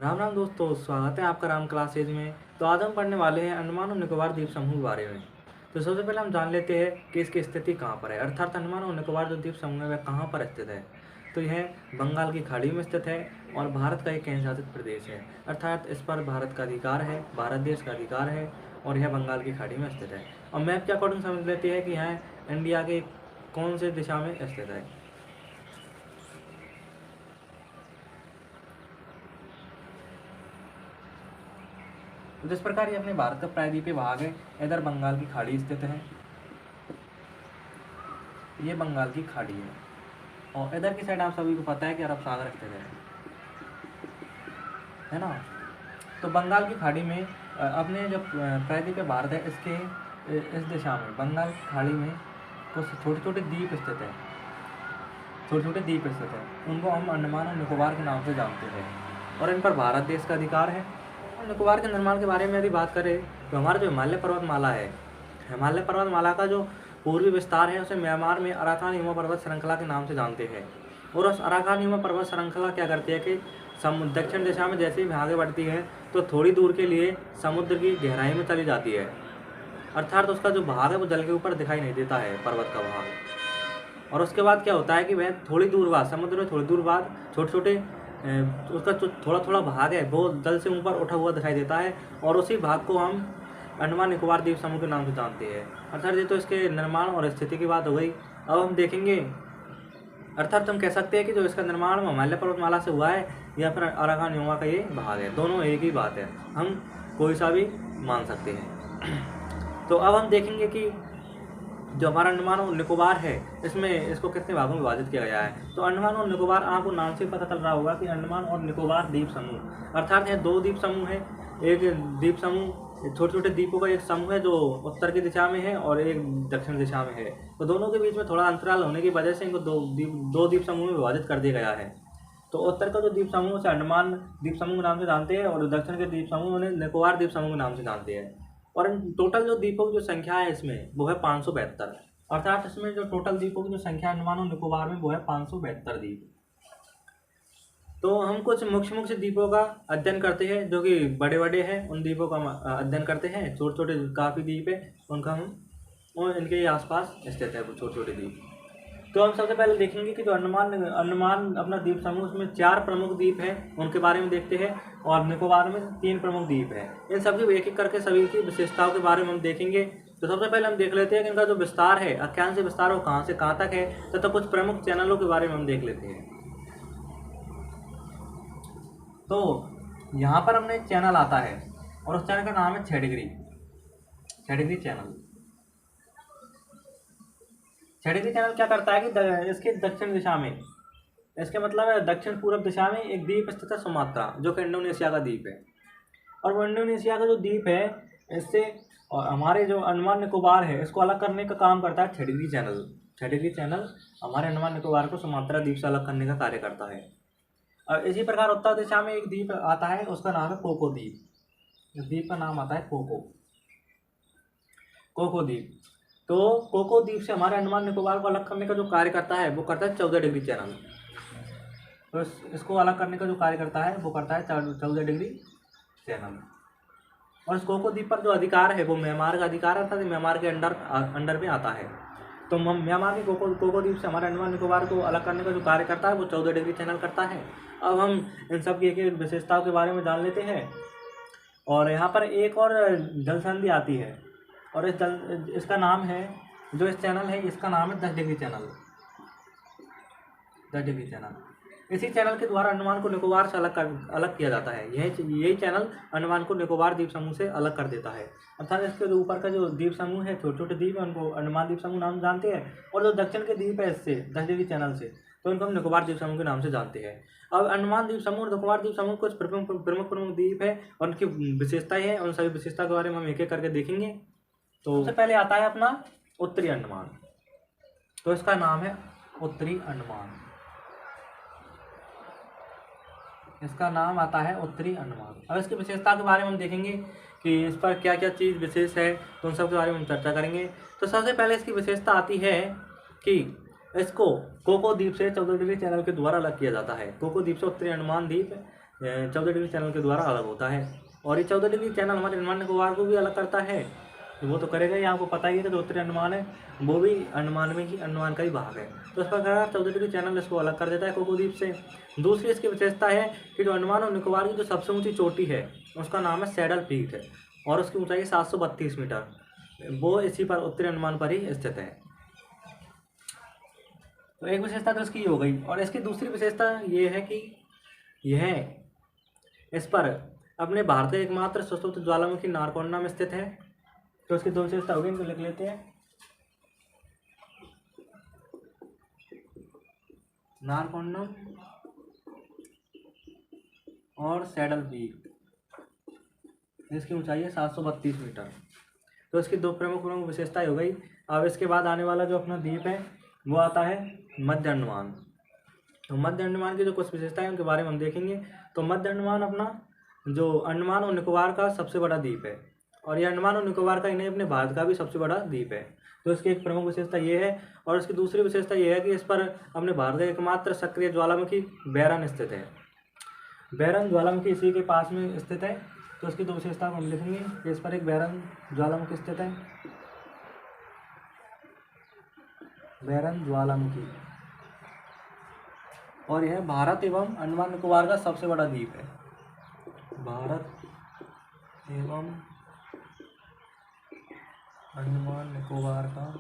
राम राम दोस्तों, स्वागत है आपका राम क्लासेज में। तो आज हम पढ़ने वाले हैं अंडमान और निकोबार द्वीप समूह के बारे में। तो सबसे पहले हम जान लेते हैं कि इसकी स्थिति कहाँ पर है, अर्थात अंडमान और निकोबार जो द्वीप समूह है वह कहाँ पर स्थित है। तो यह बंगाल की खाड़ी में स्थित है और भारत का एक केंद्र शासित प्रदेश है, अर्थात इस पर भारत का अधिकार है, भारत देश का अधिकार है और यह बंगाल की खाड़ी में स्थित है। और मैप के अकॉर्डिंग समझ लेते हैं कि यह इंडिया के कौन से दिशा में स्थित है। जिस प्रकार ये अपने भारत का प्रायद्वीपीय भाग है, इधर बंगाल की खाड़ी स्थित है, ये बंगाल की खाड़ी है और इधर की साइड आप सभी को पता है कि अरब सागर स्थित है ना। तो बंगाल की खाड़ी में अपने जो प्रायद्वीपीय भारत है इसके इस दिशा में बंगाल की खाड़ी में कुछ छोटे छोटे द्वीप स्थित है, उनको हम अंडमान और निकोबार के नाम से जानते हैं और इन पर भारत देश का अधिकार है। और निकोबार के निर्माण के बारे में यदि बात करें तो हमारा जो हिमालय पर्वतमाला है, हिमालय पर्वतमाला का जो पूर्वी विस्तार है उसे म्यांमार में अराकान हिमा पर्वत श्रृंखला के नाम से जानते हैं। और उस अराकान हिमा पर्वत श्रृंखला क्या करती है कि दक्षिण दिशा में जैसे ही आगे बढ़ती है तो थोड़ी दूर के लिए समुद्र की गहराई में चली जाती है, अर्थात उसका जो भाग है वो जल के ऊपर दिखाई नहीं देता है, पर्वत का भाग। और उसके बाद क्या होता है कि वह थोड़ी दूर बाद समुद्र में थोड़ी दूर बाद छोटे छोटे उसका जो थोड़ा थोड़ा भाग है वो जल से ऊपर उठा हुआ दिखाई देता है और उसी भाग को हम अंडमान निकोबार द्वीप समूह के नाम से जानते हैं। अर्थात ये तो इसके निर्माण और स्थिति की बात हो गई। अब हम देखेंगे, अर्थात हम कह सकते हैं कि जो इसका निर्माण हिमालय पर्वतमाला से हुआ है या फिर अराकान हिमा का ये भाग है, दोनों एक ही बात है, हम कोई सा भी मान सकते हैं। तो अब हम देखेंगे कि जो हमारा अंडमान और निकोबार है इसमें इसको कितने भागों में विभाजित किया गया है। तो अंडमान और निकोबार आपको नाम से पता चल रहा होगा कि अंडमान और निकोबार द्वीप समूह, अर्थात यह दो द्वीप समूह है। एक द्वीप समूह छोटे छोटे द्वीपों का एक समूह है जो उत्तर की दिशा में है और एक दक्षिण दिशा में है। तो दोनों के बीच में थोड़ा अंतराल होने की वजह से इनको दो द्वीप समूह में विभाजित कर दिया गया है। तो उत्तर का जो द्वीप समूह उसे अंडमान द्वीप समूह के नाम से जानते हैं और दक्षिण के द्वीप समूह उन्हें निकोबार द्वीप समूह के नाम से जानते हैं। और टोटल जो द्वीपों की जो संख्या है इसमें वो है 572, अर्थात इसमें जो टोटल द्वीपों की जो संख्या अंडमान और निकोबार में वो है 572 द्वीप। तो हम कुछ मुख्य द्वीपों का अध्ययन करते हैं जो कि बड़े बड़े हैं, उन द्वीपों का अध्ययन करते हैं। छोटे छोटे काफ़ी द्वीप है उनका हम और इनके आसपास स्थित है वो छोटे छोटे द्वीप। तो हम सबसे पहले देखेंगे कि जो अंडमान अपना द्वीप समूह उसमें 4 प्रमुख द्वीप हैं, उनके बारे में देखते हैं और निकोबार में 3 प्रमुख द्वीप हैं। इन सभी एक एक करके सभी की विशेषताओं के बारे में हम देखेंगे। तो सबसे पहले हम देख लेते हैं कि इनका जो विस्तार है, अक्षांश विस्तार, वो कहाँ से कहाँ तक है तथा कुछ प्रमुख चैनलों के बारे में हम देख लेते हैं। तो यहाँ पर हमने चैनल आता है और उस चैनल का नाम है 6 डिग्री चैनल। 6 डिग्री चैनल क्या करता है कि इसके दक्षिण दिशा में, इसके मतलब है दक्षिण पूर्व दिशा में एक द्वीप स्थित है सुमात्रा, जो कि इंडोनेशिया का द्वीप है। और वो इंडोनेशिया का जो द्वीप है इससे और हमारे जो अंडमान निकोबार है इसको अलग करने का काम करता है 6 डिग्री चैनल। 6 डिग्री चैनल हमारे अंडमान निकोबार को सुमात्रा द्वीप से अलग करने का कार्य करता है। और इसी प्रकार उत्तर दिशा में एक द्वीप आता है, उसका नाम है कोको द्वीप। इस द्वीप का नाम आता है कोको द्वीप। तो कोको द्वीप से हमारे अंडमान निकोबार को अलग करने का जो कार्य करता है वो करता है 14 डिग्री चैनल। तो इसको अलग करने का जो कार्य करता है वो करता है 14 डिग्री चैनल। और इस कोको द्वीप पर जो अधिकार है वो म्यांमार का अधिकार है, अर्थात म्यांमार के अंडर में आता है। तो म्यांमार के कोको द्वीप से हमारे अंडमान निकोबार को अलग करने का जो कार्य करता है वो 14 डिग्री चैनल करता है। अब हम इन सब की एक एक विशेषताओं के बारे में जान लेते हैं। और यहाँ पर एक और जल संधि आती है और इसका नाम है, जो इस चैनल है इसका नाम है 10 डिग्री चैनल। 10 डिग्री चैनल, इसी चैनल के द्वारा अंडमान को निकोबार से अलग किया जाता है। यही चैनल अंडमान को निकोबार द्वीप समूह से अलग कर देता है। अर्थात इसके ऊपर का जो द्वीप समूह है, छोटे छोटे द्वीप है, उनको अंडमान द्वीप समूह नाम जानते हैं। और जो दक्षिण के द्वीप है इससे 10 डिग्री चैनल से, तो इनको हम निकोबार द्वीप समूह के नाम से जानते हैं। अब अंडमान द्वीप समूह और निकोबार द्वीप समूह कुछ प्रमुख द्वीप है और उनकी विशेषताएं हैं, उन सभी विशेषता के बारे में हम एक एक करके देखेंगे। तो सबसे पहले आता है अपना उत्तरी अंडमान। तो इसका नाम है उत्तरी अंडमान, इसका नाम आता है उत्तरी अंडमान। अब इसकी विशेषता के बारे में हम देखेंगे कि इस पर क्या क्या चीज़ विशेष है, तो उन सब के बारे में हम चर्चा करेंगे। तो सबसे पहले इसकी विशेषता आती है कि इसको कोको द्वीप से 14 डिग्री चैनल के द्वारा अलग किया जाता है। कोको द्वीप से उत्तरी अंडमान द्वीप 14 डिग्री चैनल के द्वारा अलग होता है। और ये 14 डिग्री चैनल हमारे अंडमान निकोबार को भी अलग करता है, तो वो तो करेगा ही, आपको पता ही है कि जो उत्तरी अंडमान है वो भी अंडमान का ही भाग है। तो इस प्रकार 14 डिग्री चैनल इसको अलग कर देता है कोको द्वीप से। दूसरी इसकी विशेषता है कि जो अंडमान और निकोबार की जो सबसे ऊंची चोटी है उसका नाम है सैडल पीक है, और उसकी ऊंचाई 732 मीटर, वो इसी पर उत्तरी अंडमान पर ही स्थित है। तो एक विशेषता तो इसकी हो गई। और इसकी दूसरी विशेषता ये है कि यह इस पर अपने भारत का एकमात्र सुषुप्त ज्वालामुखी नारकोंडा में स्थित है। तो इसकी दो विशेषता होगी, इनको लिख लेते हैं। नारकोंडम और सैडल पीक, इसकी ऊंचाई है 732 मीटर। तो इसकी दो प्रमुख विशेषताएं हो गई। अब इसके बाद आने वाला जो अपना द्वीप है वो आता है मध्य अंडमान। तो मध्य अंडमान की जो कुछ विशेषताएं उनके बारे में हम देखेंगे। तो मध्य अंडमान अपना जो अंडमान और निकोबार का सबसे बड़ा द्वीप है, और ये अंडमान और निकोबार का ही नहीं अपने भारत का भी सबसे बड़ा द्वीप है। तो इसकी एक प्रमुख विशेषता ये है। और इसकी दूसरी विशेषता ये है कि इस पर अपने भारत का एकमात्र सक्रिय ज्वालामुखी बैरन स्थित है। बैरन ज्वालामुखी इसी के पास में स्थित है। तो इसकी दो विशेषता हम लिखेंगे कि इस पर एक बैरन ज्वालामुखी स्थित है, बैरन ज्वालामुखी, और यह भारत एवं अंडमान निकोबार का सबसे बड़ा द्वीप है। भारत एवं अंडमान निकोबार का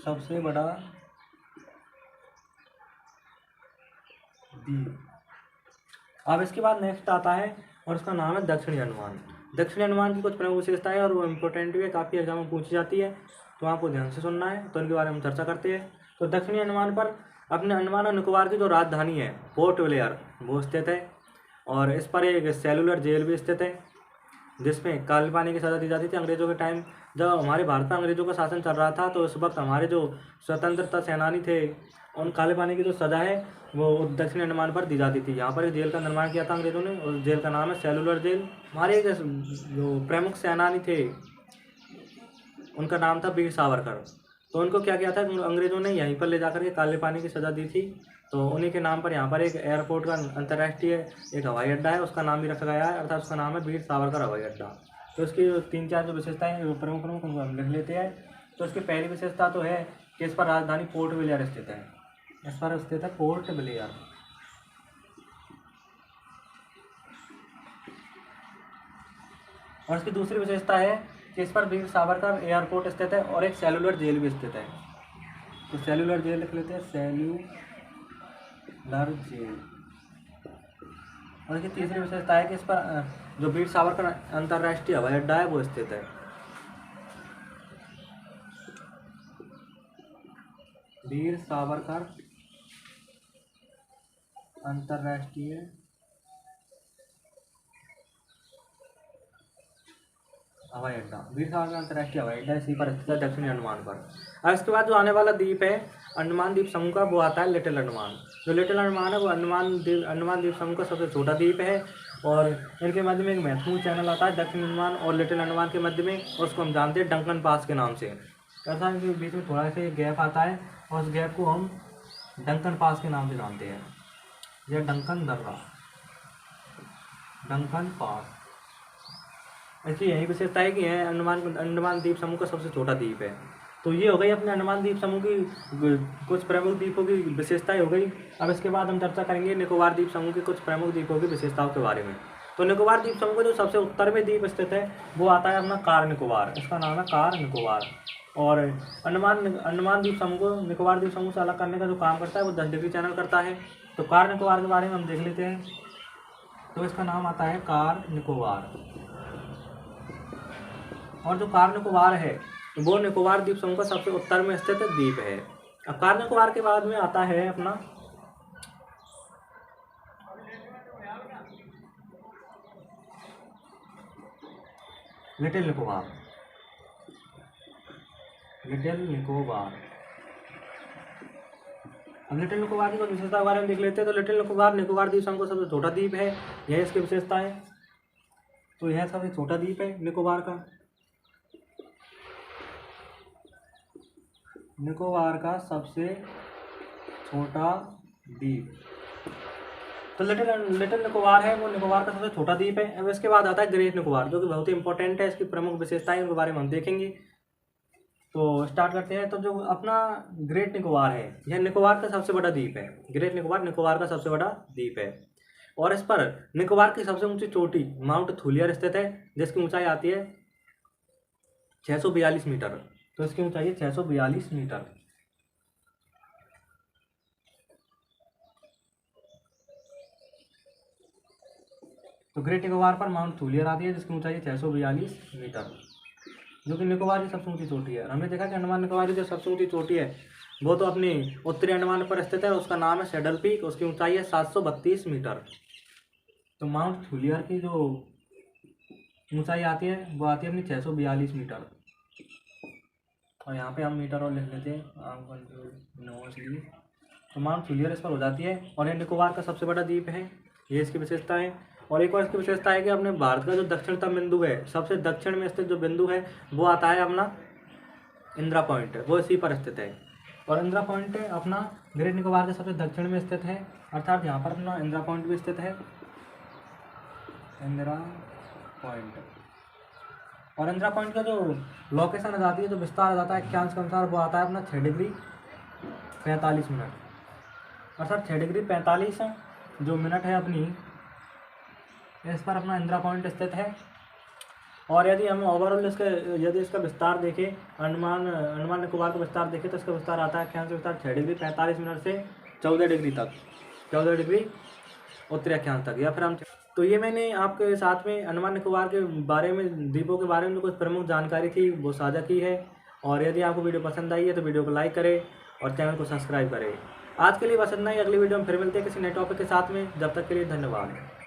सबसे बड़ा द्वीप। अब इसके बाद नेक्स्ट आता है और उसका नाम है दक्षिणी अंडमान। दक्षिणी अंडमान की कुछ प्रमुख विशेषताएं और वो इम्पोर्टेंट भी है, काफ़ी एग्जाम में पूछी जाती है, तो आपको ध्यान से सुनना है। तो इनके बारे में चर्चा करते हैं। तो दक्षिणी अंडमान पर अपने अंडमान और निकोबार की जो राजधानी है पोर्ट ब्लेयर वो स्थित है, और इस पर एक सेलुलर जेल भी स्थित है जिसमें काले पानी की सज़ा दी जाती थी अंग्रेजों के टाइम। जब हमारे भारत में अंग्रेजों का शासन चल रहा था तो उस वक्त हमारे जो स्वतंत्रता सेनानी थे उन काले पानी की जो सज़ा है वो दक्षिणी अंडमान पर दी जाती थी। यहाँ पर एक जेल का निर्माण किया था अंग्रेजों ने, उस जेल का नाम है सेलुलर जेल। हमारे एक जो प्रमुख सेनानी थे उनका नाम था वीर सावरकर। तो उनको क्या किया था, अंग्रेजों ने यहीं पर ले जाकर के काले पानी की सज़ा दी थी। तो उन्हीं के नाम पर यहाँ पर एक एयरपोर्ट का अंतर्राष्ट्रीय एक हवाई अड्डा है, उसका नाम भी रखा गया है, अर्थात उसका नाम है वीर सावरकर हवाई अड्डा। तो इसकी जो 3-4 जो विशेषताएं हैं प्रमुख उनको हम लिख लेते हैं। तो इसकी पहली विशेषता तो है कि इस पर राजधानी पोर्ट ब्लेयर स्थित है। इस पर स्थित है पोर्ट ब्लेयर। और इसकी दूसरी विशेषता है कि इस पर वीर सावरकर एयरपोर्ट स्थित है और एक सेलुलर जेल भी स्थित है। तो सेलुलर जेल लिख लेते हैं, सेल्यूलर जेल। और इसकी तीसरी विशेषता है कि इस पर जो वीर सावरकर अंतर्राष्ट्रीय हवाई अड्डा है वो स्थित है। वीर सावरकर अंतर्राष्ट्रीय हवाई अड्डा, वीर सावरकर अंतर्राष्ट्रीय हवाई अड्डा इसी पर स्थित है दक्षिणी अंडमान पर। अब इसके बाद जो आने वाला द्वीप है अंडमान द्वीप समूह का वो आता है लिटिल अंडमान। जो लिटिल अंडमान है वो अंडमान द्वीप समूह का सबसे छोटा द्वीप है, और इनके मध्य में एक महत्वपूर्ण चैनल आता है दक्षिण अंडमान और लिटिल अंडमान के मध्य में, और उसको हम जानते हैं डंकन पास के नाम से। ऐसा इनके बीच में थोड़ा सा गैप आता है और उस गैप को हम डंकन पास के नाम से जानते हैं, यह डंकन दर्रा, डंकन पास। ऐसी यही विशेषता है कि यह अंडमान द्वीप समूह का सबसे छोटा द्वीप है। तो ये हो गई अपने अंडमान द्वीप समूह की कुछ प्रमुख द्वीपों की विशेषताएं हो गई। अब इसके बाद हम चर्चा करेंगे निकोबार द्वीप समूह के कुछ प्रमुख द्वीपों की विशेषताओं के बारे में। तो निकोबार द्वीप समूह का जो सबसे उत्तर में द्वीप स्थित है वो आता है अपना कार निकोबार, इसका नाम है कार निकोबार। और अंडमान द्वीप समूह को निकोबार द्वीप समूह से अलग करने का जो काम करता है वो 10 डिग्री चैनल करता है। तो कार निकोबार के बारे में हम देख लेते हैं। तो इसका नाम आता है कार निकोबार। और जो कार निकोबार है वो निकोबार द्वीप समूह का सबसे उत्तर में स्थित द्वीप है। अब कार निकोबार के बाद में आता है अपना लिटिल निकोबार। लिटिल निकोबार, अब लिटिल निकोबार की कुछ विशेषता के बारे में देख लेते हैं। तो लिटिल निकोबार निकोबार द्वीप समूह का सबसे छोटा द्वीप है, यह इसकी विशेषता है। तो यह सबसे छोटा द्वीप है निकोबार का। निकोबार का सबसे छोटा द्वीप। तो लिटिल निकोबार है वो निकोबार का सबसे छोटा द्वीप है। अब इसके बाद आता है ग्रेट निकोबार, जो कि बहुत ही इंपॉर्टेंट है। इसकी प्रमुख विशेषताएं उनके बारे में हम देखेंगे। तो स्टार्ट करते हैं। तो जो अपना ग्रेट निकोबार है, यह निकोबार का सबसे बड़ा द्वीप है। ग्रेट निकोबार निकोबार का सबसे बड़ा द्वीप है और इस पर निकोबार की सबसे ऊंची चोटी माउंट थूलियर स्थित है, जिसकी ऊंचाई आती है 642 मीटर। तो इसकी ऊंचाई है 642 मीटर। तो ग्रेट निकोबार पर माउंट थूलियर आती है, जिसकी ऊंचाई है 642 मीटर, जो कि निकोबार की सबसे ऊंची चोटी है। हमने देखा कि अंडमान निकोबार की जो सबसे ऊंची चोटी है वो तो अपनी उत्तरी अंडमान पर स्थित है, उसका नाम है सैडल पीक। उसकी ऊंचाई है 732 मीटर। तो माउंट थूलियर की जो ऊंचाई आती है वो आती है अपनी 642 मीटर। और यहाँ पे हम मीटर और लिख लेते हैं इसलिए। तो माउंट थूलियर इस पर हो जाती है और ये निकोबार का सबसे बड़ा द्वीप है। ये इसकी विशेषता है। और एक और इसकी विशेषता है कि अपने भारत का जो दक्षिणतम बिंदु है, सबसे दक्षिण में स्थित जो बिंदु है वो आता है अपना इंदिरा पॉइंट, वो इसी पर स्थित है। और इंदिरा पॉइंट अपना ग्रेट निकोबार के सबसे दक्षिण में स्थित है, अर्थात यहाँ पर अपना इंदिरा पॉइंट भी स्थित है, इंदिरा पॉइंट। और इंदिरा पॉइंट का जो लोकेशन आ जाती है, जो विस्तार आ जाता है अक्षांश के अनुसार, वो आता है अपना 6 डिग्री 45 मिनट, अर्थात 6 डिग्री 45 जो मिनट है अपनी, इस पर अपना इंदिरा पॉइंट स्थित है। और यदि हम ओवरऑल इसका विस्तार देखें, अंडमान निकोबार का विस्तार देखें, तो इसका विस्तार आता है अक्षांश विस्तार 6 डिग्री 45 मिनट से 14 डिग्री तक, 14 डिग्री उत्तरी अक्षांश तक। या फिर हम तो ये मैंने आपके साथ में अंडमान निकोबार के बारे में, द्वीपों के बारे में जो कुछ प्रमुख जानकारी थी वो साझा की है। और यदि आपको वीडियो पसंद आई है तो वीडियो को लाइक करें और चैनल को सब्सक्राइब करें। आज के लिए बस इतना ही। अगली वीडियो में फिर मिलते हैं किसी नए टॉपिक के साथ में। जब तक के लिए धन्यवाद।